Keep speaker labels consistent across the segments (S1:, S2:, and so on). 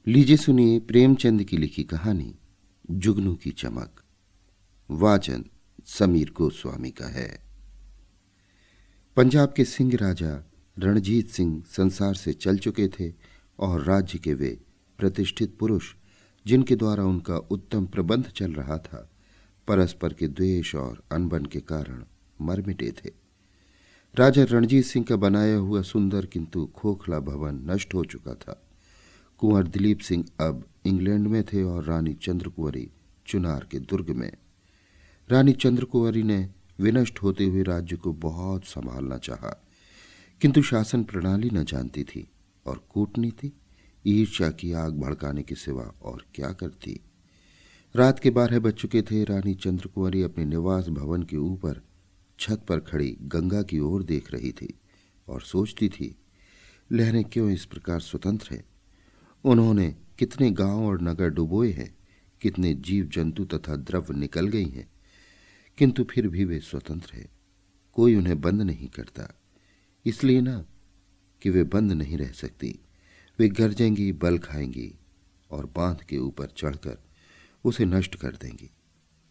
S1: लीजिए सुनिए प्रेमचंद की लिखी कहानी जुगनू की चमक। वाचन समीर गोस्वामी का है। पंजाब के सिंह राजा रणजीत सिंह संसार से चल चुके थे और राज्य के वे प्रतिष्ठित पुरुष जिनके द्वारा उनका उत्तम प्रबंध चल रहा था, परस्पर के द्वेष और अनबन के कारण मर मिटे थे। राजा रणजीत सिंह का बनाया हुआ सुंदर किंतु खोखला भवन नष्ट हो चुका था। कुंवर दिलीप सिंह अब इंग्लैंड में थे और रानी चंद्रकुंवरी चुनार के दुर्ग में। रानी चंद्रकुंवरी ने विनष्ट होते हुए राज्य को बहुत संभालना चाहा, किंतु शासन प्रणाली न जानती थी और कूटनीति ईर्ष्या की आग भड़काने के सिवा और क्या करती। रात के 12 बज चुके थे। रानी चंद्रकुंवरी अपने निवास भवन के ऊपर छत पर खड़ी गंगा की ओर देख रही थी और सोचती थी, लहरें क्यों इस प्रकार स्वतंत्र हैं। उन्होंने कितने गांव और नगर डुबोए हैं, कितने जीव जंतु तथा द्रव्य निकल गई हैं, किंतु फिर भी वे स्वतंत्र हैं। कोई उन्हें बंद नहीं करता, इसलिए ना कि वे बंद नहीं रह सकती। वे गरजेंगी, बल खाएंगी और बांध के ऊपर चढ़कर उसे नष्ट कर देंगी,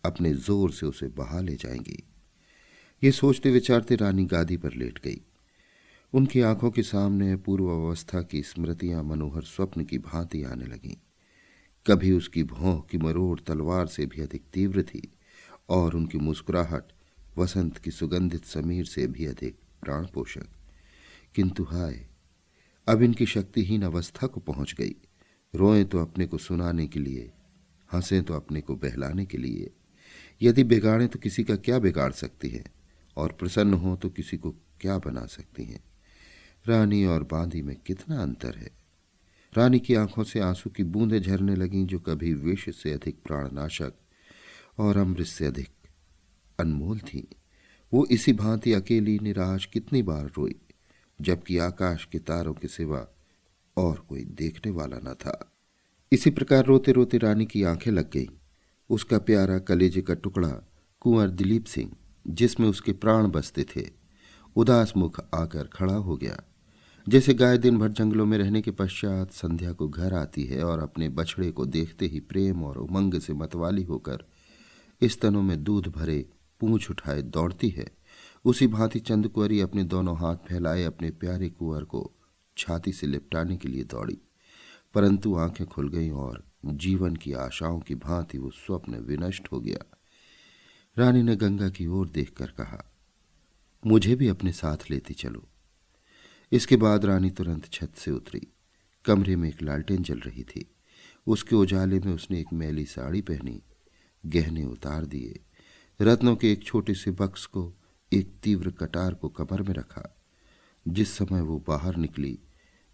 S1: अपने जोर से उसे बहा ले जाएंगी। ये सोचते विचारते रानी गादी पर लेट गई। उनकी आंखों के सामने पूर्व अवस्था की स्मृतियां मनोहर स्वप्न की भांति आने लगीं। कभी उसकी भौं की मरोड़ तलवार से भी अधिक तीव्र थी और उनकी मुस्कुराहट वसंत की सुगंधित समीर से भी अधिक प्राण पोषक। किंतु हाय, अब इनकी शक्तिहीन अवस्था को पहुंच गई। रोएं तो अपने को सुनाने के लिए, हंसें तो अपने को बहलाने के लिए। यदि बिगाड़ें तो किसी का क्या बिगाड़ सकती हैं, और प्रसन्न हो तो किसी को क्या बना सकती हैं। रानी और बांदी में कितना अंतर है। रानी की आंखों से आंसू की बूंदें झरने लगीं, जो कभी विष से अधिक प्राणनाशक और अमृत से अधिक अनमोल थीं। वो इसी भांति अकेली निराश कितनी बार रोई, जबकि आकाश के तारों के सिवा और कोई देखने वाला न था। इसी प्रकार रोते रोते रानी की आंखें लग गईं। उसका प्यारा कलेजे का टुकड़ा कुंवर दिलीप सिंह, जिसमें उसके प्राण बसते थे, उदास मुख आकर खड़ा हो गया। जैसे गाय दिन भर जंगलों में रहने के पश्चात संध्या को घर आती है और अपने बछड़े को देखते ही प्रेम और उमंग से मतवाली होकर स्तनों में दूध भरे पूंछ उठाए दौड़ती है, उसी भांति चंद्रकुंवरी अपने दोनों हाथ फैलाए अपने प्यारे कुंवर को छाती से लिपटाने के लिए दौड़ी। परंतु आंखें खुल गईं और जीवन की आशाओं की भांति वो स्वप्न विनष्ट हो गया। रानी ने गंगा की ओर देखकर कहा, मुझे भी अपने साथ लेती चलो। इसके बाद रानी तुरंत छत से उतरी। कमरे में एक लालटेन जल रही थी। उसके उजाले में उसने एक मैली साड़ी पहनी, गहने उतार दिए, रत्नों के एक छोटे से बक्स को, एक तीव्र कटार को कमर में रखा। जिस समय वो बाहर निकली,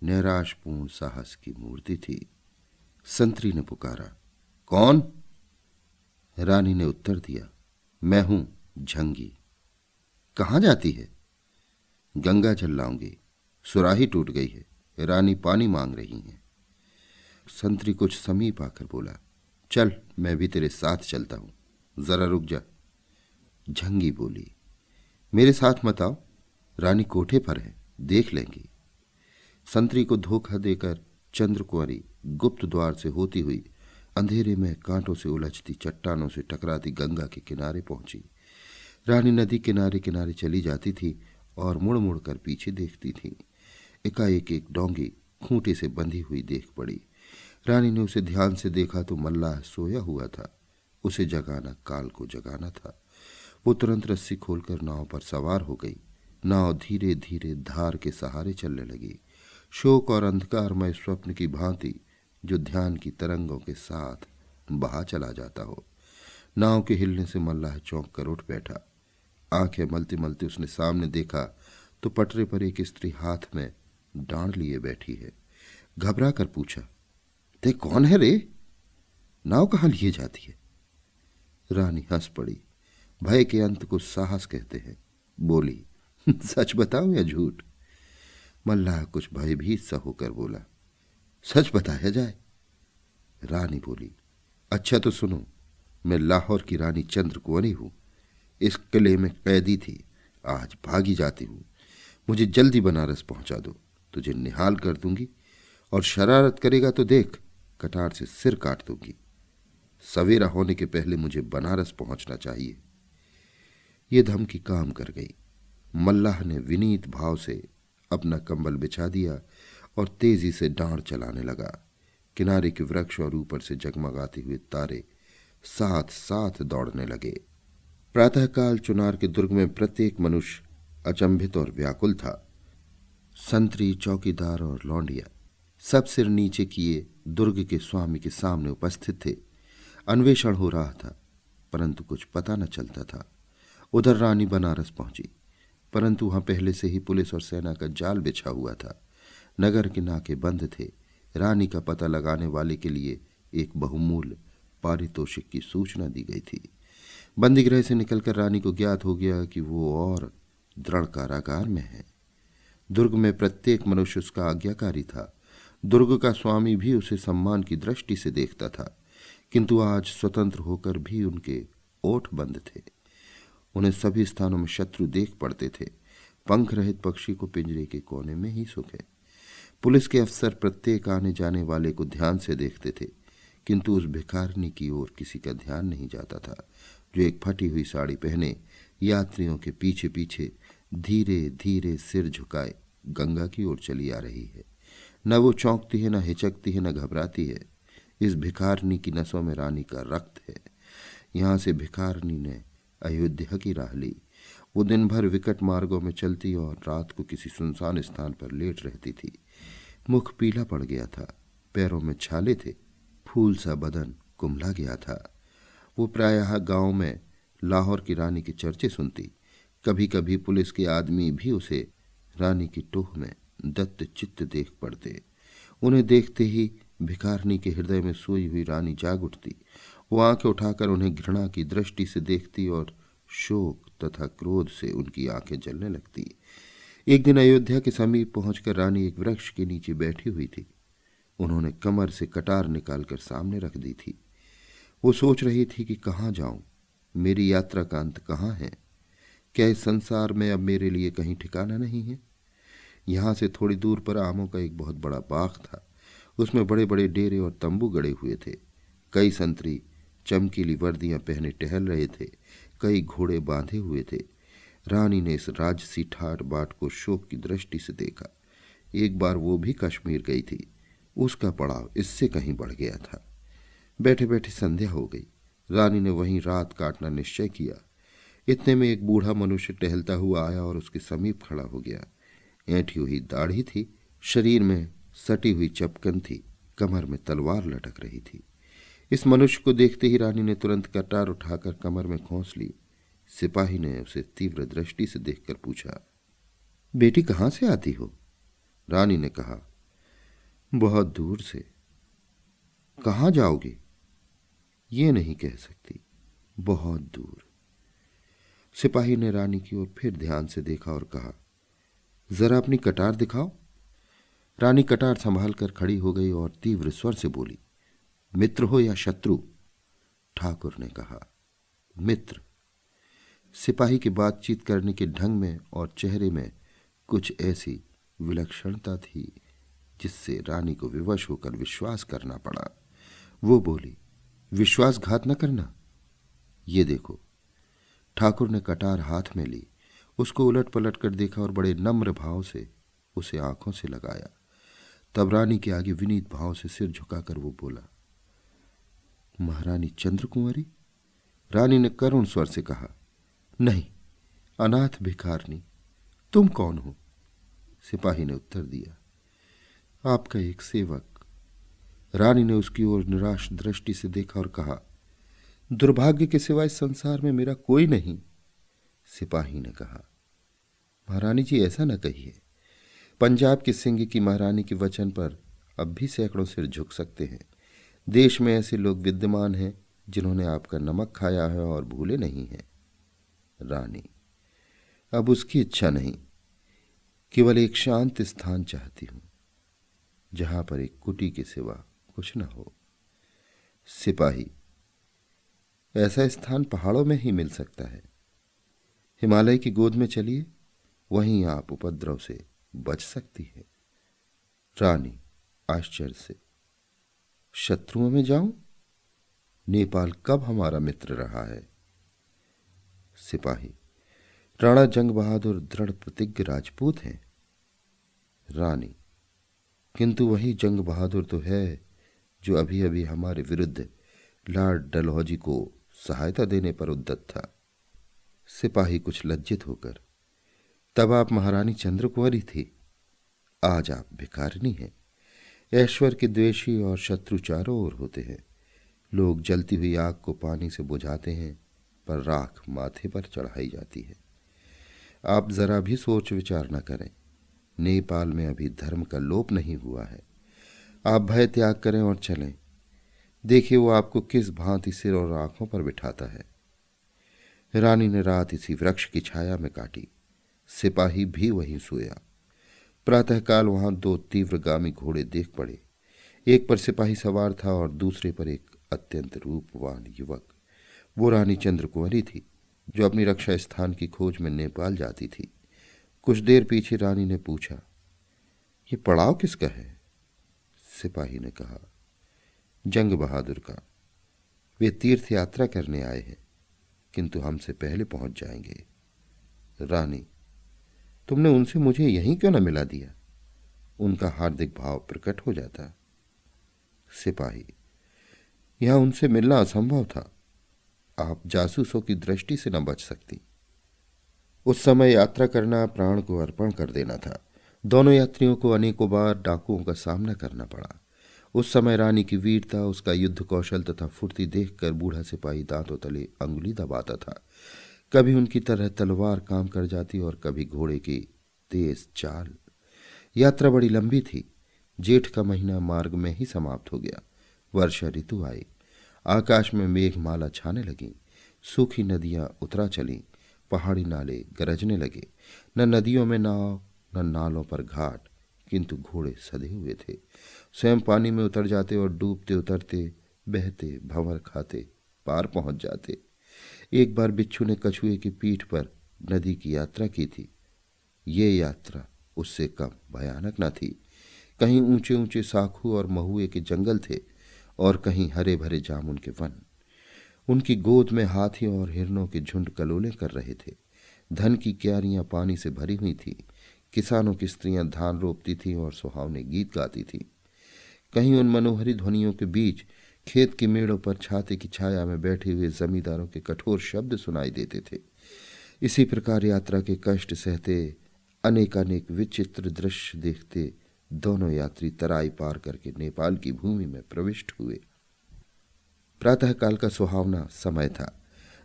S1: नैराशपूर्ण साहस की मूर्ति थी। संतरी ने पुकारा, कौन? रानी ने उत्तर दिया, मैं हूं झंगी। कहाँ जाती है? गंगा जल लाऊंगी, सुराही टूट गई है, रानी पानी मांग रही हैं। संतरी कुछ समीप आकर बोला, चल मैं भी तेरे साथ चलता हूं, जरा रुक जा। झंगी बोली, मेरे साथ मत आओ, रानी कोठे पर है, देख लेंगी। संतरी को धोखा देकर चंद्रकुंवरी गुप्त द्वार से होती हुई अंधेरे में कांटों से उलझती चट्टानों से टकराती गंगा के किनारे पहुंची। रानी नदी किनारे किनारे चली जाती थी और मुड़ मुड़ कर पीछे देखती थी। एकाएक एक डोंगी खूंटे से बंधी हुई देख पड़ी। रानी ने उसे ध्यान से देखा तो मल्लाह सोया हुआ था। उसे जगाना काल को जगाना था। वो तुरंत रस्सी खोलकर नाव पर सवार हो गई। नाव धीरे धीरे धार के सहारे चलने लगी, शोक और अंधकारमय स्वप्न की भांति जो ध्यान की तरंगों के साथ बहा चला जाता हो। नाव के हिलने से मल्लाह चौंक कर उठ बैठा। आंखें मलते मलते उसने सामने देखा तो पटरे पर एक स्त्री हाथ में डांड लिए बैठी है। घबरा कर पूछा, ते कौन है रे? नाव कहाँ लिए जाती है? रानी हंस पड़ी। भय के अंत को साहस कहते हैं। बोली, सच बताओ या झूठ? मल्लाह कुछ भयभीत सा होकर बोला, सच बताया जाए। रानी बोली, अच्छा तो सुनो, मैं लाहौर की रानी चंद्रकुंवरी हूं। इस किले में कैदी थी, आज भागी जाती हूं। मुझे जल्दी बनारस पहुंचा दो, तुझे निहाल कर दूंगी, और शरारत करेगा तो देख, कटार से सिर काट दूंगी। सवेरा होने के पहले मुझे बनारस पहुंचना चाहिए। ये धमकी काम कर गई। मल्लाह ने विनीत भाव से अपना कंबल बिछा दिया और तेजी से डांड चलाने लगा। किनारे के वृक्ष और ऊपर से जगमगाते हुए तारे साथ साथ दौड़ने लगे। प्रातःकाल चुनार के दुर्ग में प्रत्येक मनुष्य अचंभित और व्याकुल था। संतरी, चौकीदार और लौंडिया सब सिर नीचे किए दुर्ग के स्वामी के सामने उपस्थित थे। अन्वेषण हो रहा था, परंतु कुछ पता न चलता था। उधर रानी बनारस पहुंची, परंतु वहां पहले से ही पुलिस और सेना का जाल बिछा हुआ था। नगर के नाके बंद थे। रानी का पता लगाने वाले के लिए एक बहुमूल्य पारितोषिक की सूचना दी गई थी। बंदीगृह से निकलकर रानी को ज्ञात हो गया कि वो और दृढ़ कारागार में है। दुर्ग में प्रत्येक मनुष्य उसका आज्ञाकारी था। दुर्ग का स्वामी भी उसे सम्मान की दृष्टि से देखता था, किंतु आज स्वतंत्र होकर भी उनके ओठ बंद थे। उन्हें सभी स्थानों में शत्रु देख पड़ते थे। पंख रहित पक्षी को पिंजरे के कोने में ही सुख है। पुलिस के अफसर प्रत्येक आने जाने वाले को ध्यान से देखते थे, किंतु उस भिखारिनी की ओर किसी का ध्यान नहीं जाता था, जो एक फटी हुई साड़ी पहने यात्रियों के पीछे पीछे धीरे धीरे सिर झुकाए गंगा की ओर चली आ रही है। न वो चौंकती है, न हिचकती है, न घबराती है। इस भिखारिनी की नसों में रानी का रक्त है। यहां से भिखारिनी ने अयोध्या की राह ली। वो दिन भर विकट मार्गों में चलती और रात को किसी सुनसान स्थान पर लेट रहती थी। मुख पीला पड़ गया था, पैरों में छाले थे, फूल सा बदन कुम्हला गया था। वो प्रायः गांव में लाहौर की रानी के चर्चे सुनती। कभी कभी पुलिस के आदमी भी उसे रानी की टोह में दत्त चित्त देख पड़ते। उन्हें देखते ही भिखारिनी के हृदय में सोई हुई रानी जाग उठती। वो आंखें उठाकर उन्हें घृणा की दृष्टि से देखती और शोक तथा क्रोध से उनकी आंखें जलने लगती। एक दिन अयोध्या के समीप पहुंचकर रानी एक वृक्ष के नीचे बैठी हुई थी। उन्होंने कमर से कटार निकालकर सामने रख दी थी। वो सोच रही थी कि कहाँ जाऊं, मेरी यात्रा का अंत कहाँ है। क्या इस संसार में अब मेरे लिए कहीं ठिकाना नहीं है। यहां से थोड़ी दूर पर आमों का एक बहुत बड़ा बाग था। उसमें बड़े बड़े डेरे और तंबू गड़े हुए थे। कई संतरी चमकीली वर्दियां पहने टहल रहे थे, कई घोड़े बांधे हुए थे। रानी ने इस राजसी ठाट बाट को शोक की दृष्टि से देखा। एक बार वो भी कश्मीर गई थी। उसका पड़ाव इससे कहीं बढ़ गया था। बैठे बैठे संध्या हो गई। रानी ने वहीं रात काटना निश्चय किया। इतने में एक बूढ़ा मनुष्य टहलता हुआ आया और उसके समीप खड़ा हो गया। ऐंठी हुई दाढ़ी थी, शरीर में सटी हुई चपकन थी, कमर में तलवार लटक रही थी। इस मनुष्य को देखते ही रानी ने तुरंत कटार उठाकर कमर में खोंस ली। सिपाही ने उसे तीव्र दृष्टि से देखकर पूछा, बेटी कहां से आती हो। रानी ने कहा, बहुत दूर से। कहां जाओगे। ये नहीं कह सकती, बहुत दूर। सिपाही ने रानी की ओर फिर ध्यान से देखा और कहा, जरा अपनी कटार दिखाओ। रानी कटार संभाल कर खड़ी हो गई और तीव्र स्वर से बोली, मित्र हो या शत्रु। ठाकुर ने कहा, मित्र। सिपाही की बातचीत करने के ढंग में और चेहरे में कुछ ऐसी विलक्षणता थी जिससे रानी को विवश होकर विश्वास करना पड़ा। वो बोली, विश्वासघात न करना। ये देखो। ठाकुर ने कटार हाथ में ली, उसको उलट पलट कर देखा और बड़े नम्र भाव से उसे आंखों से लगाया। तब रानी के आगे विनीत भाव से सिर झुकाकर वो बोला, महारानी चंद्रकुंवरी। रानी ने करुण स्वर से कहा, नहीं, अनाथ भिखारिनी। तुम कौन हो। सिपाही ने उत्तर दिया, आपका एक सेवक। रानी ने उसकी ओर निराश दृष्टि से देखा और कहा, दुर्भाग्य के सिवाय इस संसार में मेरा कोई नहीं। सिपाही ने कहा, महारानी जी ऐसा न कहिए। पंजाब के सिंह की महारानी के वचन पर अब भी सैकड़ों सिर झुक सकते हैं। देश में ऐसे लोग विद्यमान हैं जिन्होंने आपका नमक खाया है और भूले नहीं हैं। रानी, अब उसकी इच्छा नहीं, केवल एक शांत स्थान चाहती हूं जहां पर एक कुटी के सिवा कुछ न हो। सिपाही, ऐसा स्थान पहाड़ों में ही मिल सकता है। हिमालय की गोद में चलिए, वहीं आप उपद्रव से बच सकती है। रानी आश्चर्य से, शत्रुओं में जाऊं? नेपाल कब हमारा मित्र रहा है? सिपाही, राणा जंग बहादुर दृढ़ प्रतिज्ञ राजपूत हैं। रानी, किंतु वही जंग बहादुर तो है जो अभी अभी हमारे विरुद्ध लॉर्ड डलहौजी को सहायता देने पर उद्यत था। सिपाही कुछ लज्जित होकर, तब आप महारानी चंद्रकुंवरी थी, आज आप भिखारिनी हैं। ऐश्वर्य के द्वेषी और शत्रु चारों ओर होते हैं। लोग जलती हुई आग को पानी से बुझाते हैं, पर राख माथे पर चढ़ाई जाती है। आप जरा भी सोच विचार न करें। नेपाल में अभी धर्म का लोप नहीं हुआ है। आप भय त्याग करें और चलें। देखिए वो आपको किस भांति सिर और आंखों पर बिठाता है। रानी ने रात इसी वृक्ष की छाया में काटी। सिपाही भी वहीं सोया। प्रातःकाल वहां दो तीव्रगामी घोड़े देख पड़े। एक पर सिपाही सवार था और दूसरे पर एक अत्यंत रूपवान युवक। वो रानी चंद्रकुंवरी थी, जो अपनी रक्षा स्थान की खोज में नेपाल जाती थी। कुछ देर पीछे रानी ने पूछा, ये पड़ाव किसका है? सिपाही ने कहा, जंग बहादुर का। वे तीर्थ यात्रा करने आए हैं, किंतु हमसे पहले पहुंच जाएंगे। रानी, तुमने उनसे मुझे यहीं क्यों न मिला दिया? उनका हार्दिक भाव प्रकट हो जाता। सिपाही, यहां उनसे मिलना असंभव था। आप जासूसों की दृष्टि से न बच सकती। उस समय यात्रा करना प्राण को अर्पण कर देना था। दोनों यात्रियों को अनेकों बार डाकुओं का सामना करना पड़ा। उस समय रानी की वीरता, उसका युद्ध कौशल तथा फुर्ती देखकर बूढ़ा सिपाही दांतों तले अंगुली दबाता था। कभी उनकी तरह तलवार काम कर जाती और कभी घोड़े की तेज चाल। यात्रा बड़ी लंबी थी। जेठ का महीना मार्ग में ही समाप्त हो गया। वर्षा ऋतु आई। आकाश में मेघमाला छाने लगी। सूखी नदियां उतरा चलीं। पहाड़ी नाले गरजने लगे। न नदियों में नाव, न नालों पर घाट, किंतु घोड़े सधे हुए थे। स्वयं पानी में उतर जाते और डूबते उतरते, बहते, भंवर खाते पार पहुंच जाते। एक बार बिच्छू ने कछुए की पीठ पर नदी की यात्रा की थी। ये यात्रा उससे कम भयानक न थी। कहीं ऊंचे ऊंचे साखू और महुए के जंगल थे और कहीं हरे भरे जामुन के वन। उनकी गोद में हाथी और हिरणों के झुंड कलोले कर रहे थे। धन की क्यारियां पानी से भरी हुई थी। किसानों की स्त्रियां धान रोपती थीं और सुहावने गीत गाती थीं। कहीं उन मनोहरी ध्वनियों के बीच खेत की मेड़ों पर छाते की छाया में बैठे हुए जमींदारों के कठोर शब्द सुनाई देते थे। इसी प्रकार यात्रा के कष्ट सहते, अनेकानेक विचित्र दृश्य देखते दोनों यात्री तराई पार करके नेपाल की भूमि में प्रविष्ट हुए। प्रातःकाल का सुहावना समय था।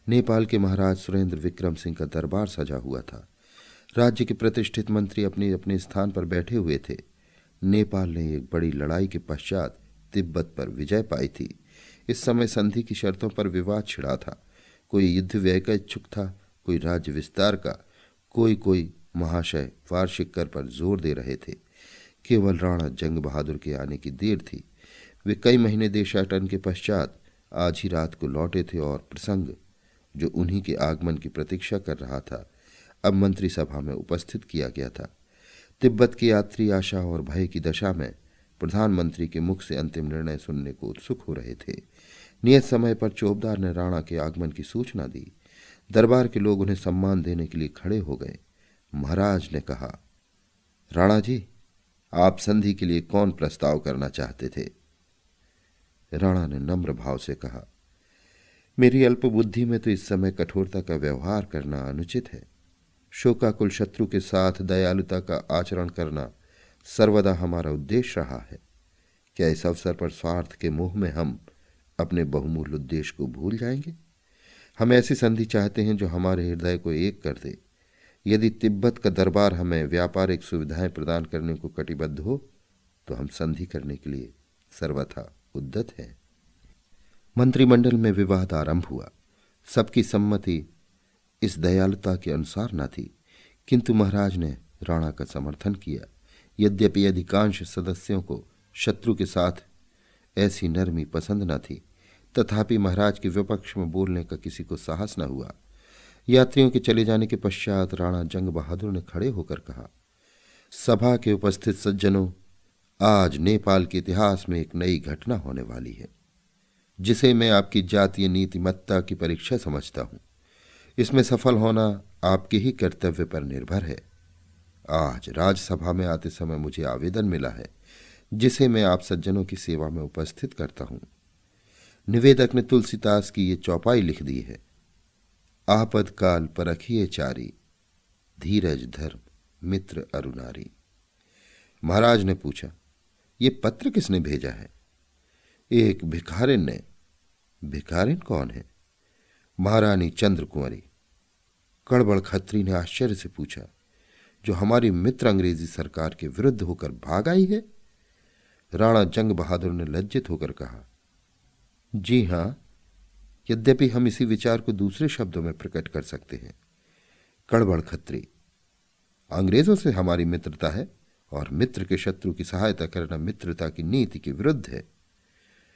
S1: नेपाल के महाराज सुरेंद्र विक्रम सिंह का दरबार सजा हुआ था। राज्य के प्रतिष्ठित मंत्री अपने अपने स्थान पर बैठे हुए थे। नेपाल ने एक बड़ी लड़ाई के पश्चात तिब्बत पर विजय पाई थी। इस समय संधि की शर्तों पर विवाद छिड़ा था। कोई युद्ध व्यय का इच्छुक था, कोई राज्य विस्तार का, कोई महाशय वार्षिक कर पर जोर दे रहे थे। केवल राणा जंग बहादुर के आने की देर थी। वे कई महीने देशाटन के पश्चात आज ही रात को लौटे थे और प्रसंग, जो उन्हीं के आगमन की प्रतीक्षा कर रहा था, अब मंत्री सभा में उपस्थित किया गया था। तिब्बत के यात्री आशा और भय की दशा में प्रधानमंत्री के मुख से अंतिम निर्णय सुनने को उत्सुक हो रहे थे। नियत समय पर चौबदार ने राणा के आगमन की सूचना दी। दरबार के लोग उन्हें सम्मान देने के लिए खड़े हो गए। महाराज ने कहा, राणा जी, आप संधि के लिए कौन प्रस्ताव करना चाहते थे? राणा ने नम्र भाव से कहा, मेरी अल्पबुद्धि में तो इस समय कठोरता का व्यवहार करना अनुचित है। शोकाकुल शत्रु के साथ दयालुता का आचरण करना सर्वदा हमारा उद्देश्य रहा है। क्या इस अवसर पर स्वार्थ के मोह में हम अपने बहुमूल्य उद्देश्य को भूल जाएंगे? हम ऐसी संधि चाहते हैं जो हमारे हृदय को एक कर दे। यदि तिब्बत का दरबार हमें व्यापारिक सुविधाएं प्रदान करने को कटिबद्ध हो, तो हम संधि करने के लिए सर्वथा उद्यत हैं। मंत्रिमंडल में विवाद आरंभ हुआ। सबकी सम्मति इस दयालुता के अनुसार न थी, किंतु महाराज ने राणा का समर्थन किया। यद्यपि अधिकांश सदस्यों को शत्रु के साथ ऐसी नरमी पसंद न थी, तथापि महाराज के विपक्ष में बोलने का किसी को साहस न हुआ। यात्रियों के चले जाने के पश्चात राणा जंग बहादुर ने खड़े होकर कहा, सभा के उपस्थित सज्जनों, आज नेपाल के इतिहास में एक नई घटना होने वाली है, जिसे मैं आपकी जातीय नीतिमत्ता की परीक्षा समझता हूं। इसमें सफल होना आपके ही कर्तव्य पर निर्भर है। आज राज्यसभा में आते समय मुझे आवेदन मिला है, जिसे मैं आप सज्जनों की सेवा में उपस्थित करता हूं। निवेदक ने तुलसीदास की ये चौपाई लिख दी है। आपदकाल परखिए चारी, धीरज धर्म मित्र अरुनारी। महाराज ने पूछा, ये पत्र किसने भेजा है? एक भिखारिन ने। भिखारिन कौन है? महारानी चंद्र कुंवरी। कड़बड़ खत्री ने आश्चर्य से पूछा, जो हमारी मित्र अंग्रेजी सरकार के विरुद्ध होकर भाग आई है? राणा जंग बहादुर ने लज्जित होकर कहा, जी हां, यद्यपि हम इसी विचार को दूसरे शब्दों में प्रकट कर सकते हैं। कड़बड़ खत्री, अंग्रेजों से हमारी मित्रता है और मित्र के शत्रु की सहायता करना मित्रता की नीति के विरुद्ध है।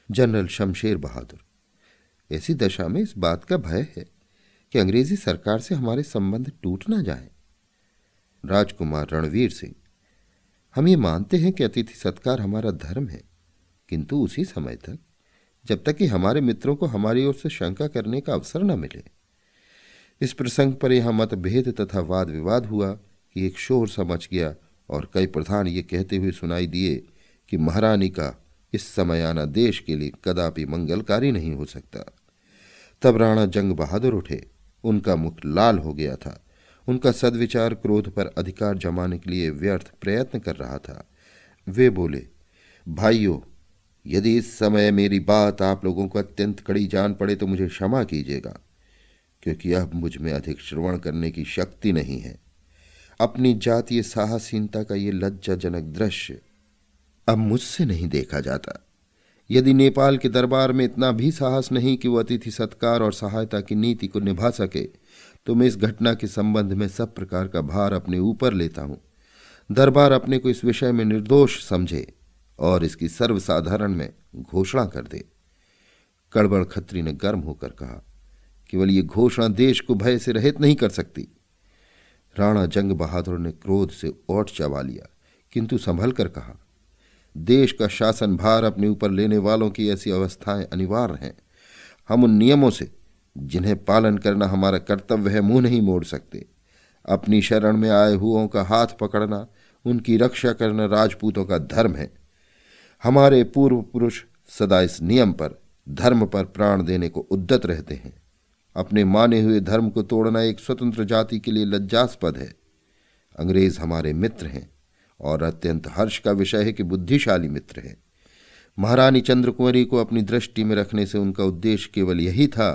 S1: जनरल शमशेर बहादुर, ऐसी दशा में इस बात का भय है कि अंग्रेजी सरकार से हमारे संबंध टूट ना जाए। राजकुमार रणवीर सिंह, हम ये मानते हैं कि अतिथि सत्कार हमारा धर्म है, किंतु उसी समय तक जब तक कि हमारे मित्रों को हमारी ओर से शंका करने का अवसर न मिले। इस प्रसंग पर यहां मतभेद तथा वाद विवाद हुआ कि एक शोर समझ गया और कई प्रधान ये कहते हुए सुनाई दिए कि महारानी का इस समय आना देश के लिए कदापि मंगलकारी नहीं हो सकता। तब राणा जंग बहादुर उठे। उनका मुख लाल हो गया था। उनका सद्विचार क्रोध पर अधिकार जमाने के लिए व्यर्थ प्रयत्न कर रहा था। वे बोले, भाइयों, यदि इस समय मेरी बात आप लोगों को अत्यंत कड़ी जान पड़े तो मुझे क्षमा कीजिएगा, क्योंकि अब मुझ में अधिक श्रवण करने की शक्ति नहीं है। अपनी जातीय साहसहीनता का ये लज्जाजनक दृश्य अब मुझसे नहीं देखा जाता। यदि नेपाल के दरबार में इतना भी साहस नहीं कि वो अतिथि सत्कार और सहायता की नीति को निभा सके, तो मैं इस घटना के संबंध में सब प्रकार का भार अपने ऊपर लेता हूं। दरबार अपने को इस विषय में निर्दोष समझे और इसकी सर्वसाधारण में घोषणा कर दे। कड़बड़ खत्री ने गर्म होकर कहा, केवल ये घोषणा देश को भय से रहित नहीं कर सकती। राणा जंग बहादुर ने क्रोध से ओठ चबा लिया, किंतु संभल कर कहा, देश का शासन भार अपने ऊपर लेने वालों की ऐसी अवस्थाएं अनिवार्य हैं। हम उन नियमों से जिन्हें पालन करना हमारा कर्तव्य है मुंह नहीं मोड़ सकते। अपनी शरण में आए हुओं का हाथ पकड़ना, उनकी रक्षा करना राजपूतों का धर्म है। हमारे पूर्व पुरुष सदा इस नियम पर, धर्म पर प्राण देने को उद्यत रहते हैं। अपने माने हुए धर्म को तोड़ना एक स्वतंत्र जाति के लिए लज्जास्पद है। अंग्रेज हमारे मित्र हैं और अत्यंत हर्ष का विषय है कि बुद्धिशाली मित्र हैं। महारानी चंद्र कुंवरी को अपनी दृष्टि में रखने से उनका उद्देश्य केवल यही था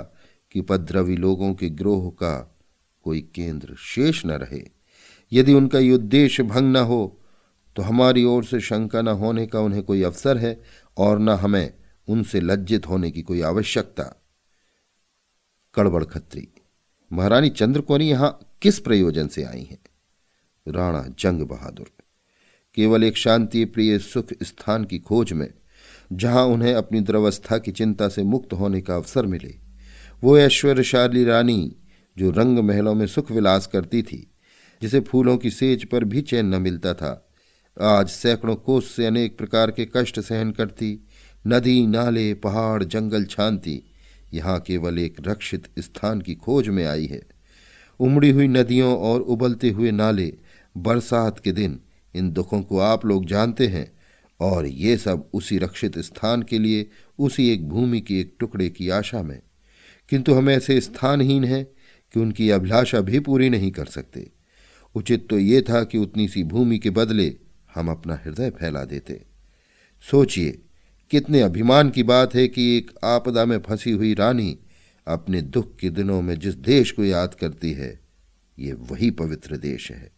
S1: कि उपद्रवी लोगों के ग्रोह का कोई केंद्र शेष न रहे। यदि उनका ये उद्देश्य भंग न हो तो हमारी ओर से शंका न होने का उन्हें कोई अवसर है और न हमें उनसे लज्जित होने की कोई आवश्यकता। कड़बड़ खत्री, महारानी चंद्र कुंवरी यहां किस प्रयोजन से आई हैं? राणा जंग बहादुर, केवल एक शांति प्रिय सुख स्थान की खोज में, जहां उन्हें अपनी दुरवस्था की चिंता से मुक्त होने का अवसर मिले। वो ऐश्वर्यशाली रानी जो रंग महलों में सुख विलास करती थी, जिसे फूलों की सेज पर भी चैन न मिलता था, आज सैकड़ों कोस से अनेक प्रकार के कष्ट सहन करती, नदी नाले पहाड़ जंगल छानती, यहाँ केवल एक रक्षित स्थान की खोज में आई है। उमड़ी हुई नदियों और उबलते हुए नाले, बरसात के दिन, इन दुखों को आप लोग जानते हैं, और ये सब उसी रक्षित स्थान के लिए, उसी एक भूमि की एक टुकड़े की आशा में। किंतु हम ऐसे स्थानहीन हैं कि उनकी अभिलाषा भी पूरी नहीं कर सकते। उचित तो ये था कि उतनी सी भूमि के बदले हम अपना हृदय फैला देते। सोचिए, कितने अभिमान की बात है कि एक आपदा में फंसी हुई रानी अपने दुख के दिनों में जिस देश को याद करती है, ये वही पवित्र देश है।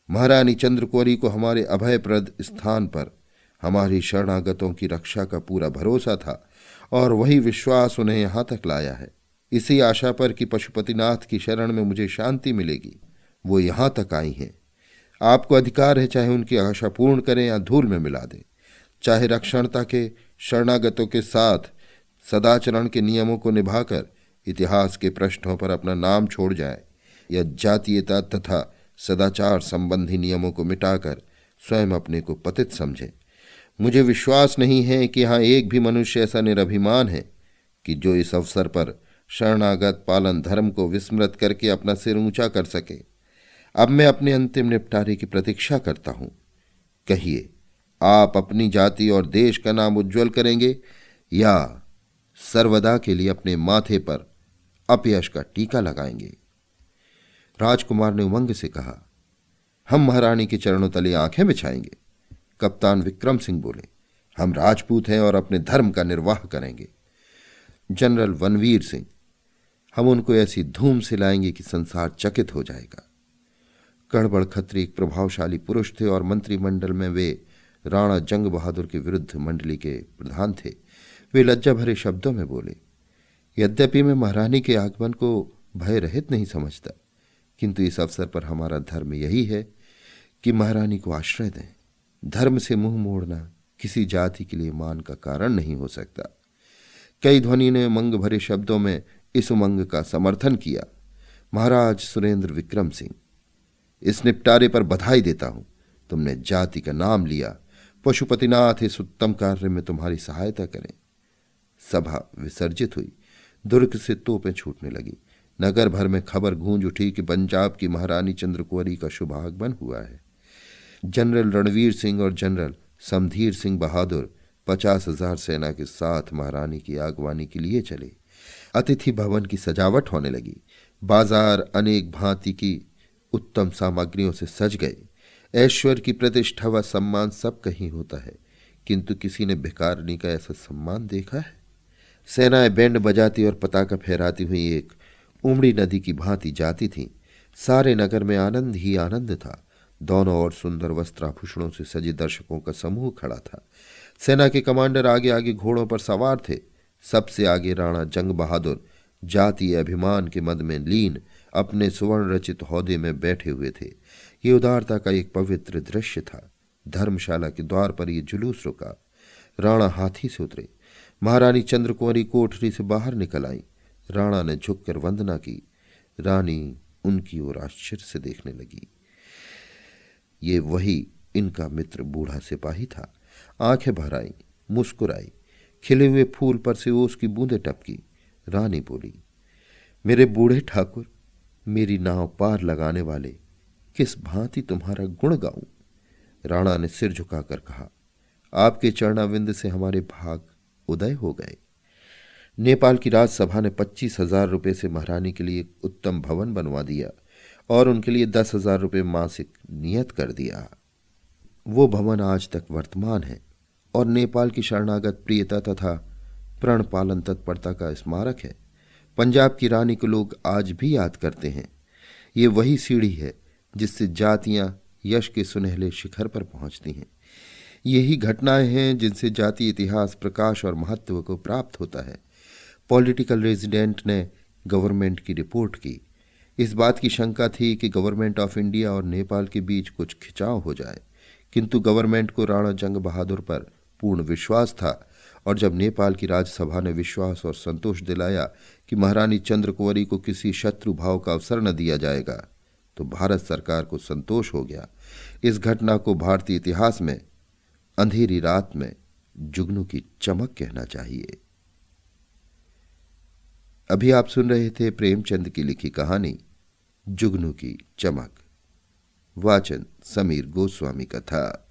S1: महारानी चंद्र कुंवरी को हमारे अभयप्रद स्थान पर हमारी शरणागतों की रक्षा का पूरा भरोसा था और वही विश्वास उन्हें यहां तक लाया है। इसी आशा पर कि पशुपतिनाथ की शरण में मुझे शांति मिलेगी, वो यहां तक आई हैं। आपको अधिकार है चाहे उनकी आशा पूर्ण करें या धूल में मिला दें, चाहे रक्षणता के शरणागतों के साथ सदाचरण के नियमों को निभाकर इतिहास के पृष्ठों पर अपना नाम छोड़ जाए, या जातीयता तथा सदाचार संबंधी नियमों को मिटाकर स्वयं अपने को पतित समझे। मुझे विश्वास नहीं है कि यहाँ एक भी मनुष्य ऐसा निरभिमान है कि जो इस अवसर पर शरणागत पालन धर्म को विस्मृत करके अपना सिर ऊंचा कर सके। अब मैं अपने अंतिम निपटारे की प्रतीक्षा करता हूं। कहिए, आप अपनी जाति और देश का नाम उज्जवल करेंगे या सर्वदा के लिए अपने माथे पर अपयश का टीका लगाएंगे? राजकुमार ने उमंग से कहा, हम महारानी के चरणों तले आंखें बिछाएंगे। कप्तान विक्रम सिंह बोले, हम राजपूत हैं और अपने धर्म का निर्वाह करेंगे। जनरल वनवीर सिंह, हम उनको ऐसी धूम से लाएंगे कि संसार चकित हो जाएगा। कड़बड़ खत्री एक प्रभावशाली पुरुष थे और मंत्रिमंडल में वे राणा जंग बहादुर के विरुद्ध मंडली के प्रधान थे। वे लज्जा भरे शब्दों में बोले, यद्यपि मैं महारानी के आगमन को भय रहित नहीं समझता, किंतु इस अवसर पर हमारा धर्म यही है कि महारानी को आश्रय दें। धर्म से मुंह मोड़ना किसी जाति के लिए मान का कारण नहीं हो सकता। कई ध्वनि ने उमंग भरे शब्दों में इस उमंग का समर्थन किया। महाराज सुरेंद्र विक्रम सिंह, इस निपटारे पर बधाई देता हूं। तुमने जाति का नाम लिया। पशुपतिनाथ इस उत्तम कार्य में तुम्हारी सहायता करें। सभा विसर्जित हुई। दुर्ग से तोपें छूटने लगी। नगर भर में खबर गूंज उठी कि पंजाब की महारानी चंद्रकुंवरी का शुभागमन हुआ है। जनरल रणवीर सिंह और जनरल समधीर सिंह बहादुर 50,000 सेना के साथ महारानी की आगवानी के लिए चले। अतिथि भवन की सजावट होने लगी। बाजार अनेक भांति की उत्तम सामग्रियों से सज गए। ऐश्वर्य की प्रतिष्ठा व सम्मान सब कहीं होता है, किंतु किसी ने भिखारिनी का ऐसा सम्मान देखा है? सेनाएं बैंड बजाती और पताका फहराती हुई एक उमड़ी नदी की भांति जाती थीं। सारे नगर में आनंद ही आनंद था। दोनों ओर सुंदर वस्त्राभूषणों से सजे दर्शकों का समूह खड़ा था। सेना के कमांडर आगे आगे घोड़ों पर सवार थे। सबसे आगे राणा जंग बहादुर जातीय अभिमान के मद में लीन अपने सुवर्ण रचित हौदे में बैठे हुए थे। ये उदारता का एक पवित्र दृश्य था। धर्मशाला के द्वार पर ये जुलूस रुका। राणा हाथी से उतरे। महारानी चंद्रकुंवरी कोठरी से बाहर निकल आई। राणा ने झुककर वंदना की। रानी उनकी ओर आश्चर्य से देखने लगी। ये वही इनका मित्र बूढ़ा सिपाही था। आंखें भर आई, मुस्कुराई। खिले हुए फूल पर से ओस की बूंदें टपकी। रानी बोली, मेरे बूढ़े ठाकुर, मेरी नाव पार लगाने वाले, किस भांति तुम्हारा गुण गाऊं? राणा ने सिर झुकाकर कहा, आपके चरणाविंद से हमारे भाग उदय हो गए। नेपाल की राजसभा ने 25,000 रुपये से महारानी के लिए एक उत्तम भवन बनवा दिया और उनके लिए 10,000 रुपये मासिक नियत कर दिया। वो भवन आज तक वर्तमान है और नेपाल की शरणागत प्रियता तथा प्रण पालन तत्परता का स्मारक है। पंजाब की रानी को लोग आज भी याद करते हैं। ये वही सीढ़ी है जिससे जातियां यश के सुनहले शिखर पर पहुंचती हैं। यही घटनाएं हैं जिनसे जातीय इतिहास प्रकाश और महत्व को प्राप्त होता है। पॉलिटिकल रेजिडेंट ने गवर्नमेंट की रिपोर्ट की। इस बात की शंका थी कि गवर्नमेंट ऑफ इंडिया और नेपाल के बीच कुछ खिंचाव हो जाए, किंतु गवर्नमेंट को राणा जंग बहादुर पर पूर्ण विश्वास था और जब नेपाल की राज्यसभा ने विश्वास और संतोष दिलाया कि महारानी चंद्रकुंवरी को किसी शत्रु भाव का अवसर न दिया जाएगा, तो भारत सरकार को संतोष हो गया। इस घटना को भारतीय इतिहास में अंधेरी रात में जुगनू की चमक कहना चाहिए। अभी आप सुन रहे थे प्रेमचंद की लिखी कहानी जुगनू की चमक। वाचन समीर गोस्वामी का था।